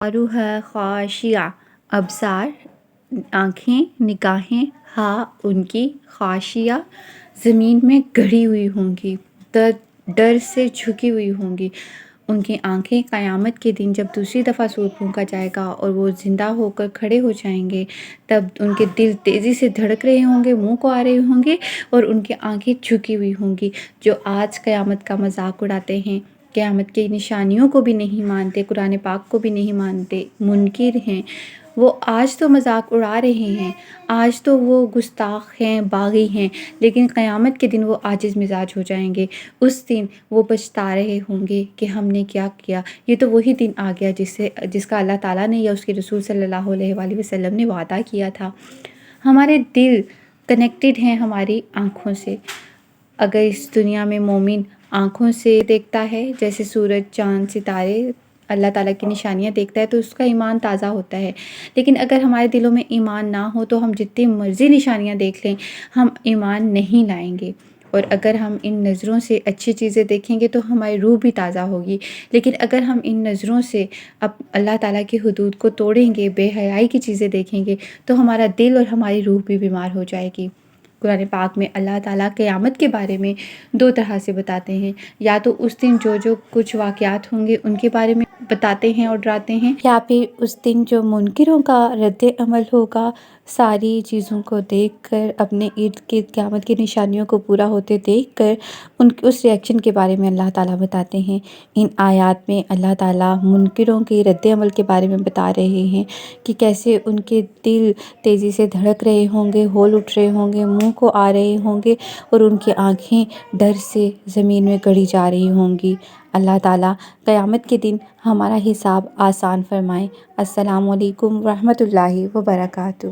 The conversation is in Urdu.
عروہ خاشعہ، ابصار آنکھیں، نگاہیں، ہاں ان کی خاشعہ زمین میں گڑی ہوئی ہوں گی، ڈر سے جھکی ہوئی ہوں گی۔ ان کی آنکھیں قیامت کے دن جب دوسری دفعہ سور پھونکا جائے گا اور وہ زندہ ہو کر کھڑے ہو جائیں گے، تب ان کے دل تیزی سے دھڑک رہے ہوں گے، منہ کو آ رہے ہوں گے اور ان کی آنکھیں جھکی ہوئی ہوں گی۔ جو آج قیامت کا مذاق اڑاتے ہیں، قیامت کی نشانیوں کو بھی نہیں مانتے، قرآن پاک کو بھی نہیں مانتے، منکر ہیں، وہ آج تو مذاق اڑا رہے ہیں، آج تو وہ گستاخ ہیں، باغی ہیں، لیکن قیامت کے دن وہ عاجز مزاج ہو جائیں گے۔ اس دن وہ پچھتا رہے ہوں گے کہ ہم نے کیا کیا۔ یہ تو وہی دن آ گیا جس کا اللہ تعالیٰ نے یا اس کے رسول صلی اللہ علیہ وآلہ وسلم نے وعدہ کیا تھا۔ ہمارے دل کنیکٹڈ ہیں ہماری آنکھوں سے۔ اگر اس دنیا میں مومن آنکھوں سے دیکھتا ہے، جیسے سورج، چاند، ستارے، اللہ تعالیٰ کی نشانیاں دیکھتا ہے، تو اس کا ایمان تازہ ہوتا ہے۔ لیکن اگر ہمارے دلوں میں ایمان نہ ہو تو ہم جتنی مرضی نشانیاں دیکھ لیں، ہم ایمان نہیں لائیں گے۔ اور اگر ہم ان نظروں سے اچھی چیزیں دیکھیں گے تو ہماری روح بھی تازہ ہوگی، لیکن اگر ہم ان نظروں سے اللہ تعالیٰ کی حدود کو توڑیں گے، بے حیائی کی چیزیں دیکھیں گے، تو ہمارا دل اور ہماری روح بھی بیمار ہو جائے گی۔ قرآن پاک میں اللہ تعالیٰ قیامت کے بارے میں دو طرح سے بتاتے ہیں، یا تو اس دن جو کچھ واقعات ہوں گے ان کے بارے میں بتاتے ہیں اور ڈراتے ہیں، یا پھر اس دن جو منکروں کا رد عمل ہوگا، ساری چیزوں کو دیکھ کر، اپنے ارد گرد قیامت کی نشانیوں کو پورا ہوتے دیکھ کر اس ریئیکشن کے بارے میں اللہ تعالیٰ بتاتے ہیں۔ ان آیات میں اللہ تعالیٰ منکروں کے رد عمل کے بارے میں بتا رہے ہیں کہ کیسے ان کے دل تیزی سے دھڑک رہے ہوں گے، ہول اٹھ رہے ہوں گے، منہ کو آ رہے ہوں گے اور ان کی آنکھیں ڈر سے زمین میں گڑی جا رہی ہوں گی۔ اللہ تعالیٰ قیامت کے دن ہمارا حساب آسان فرمائے۔ السلام علیکم ورحمۃ اللہ وبرکاتہ۔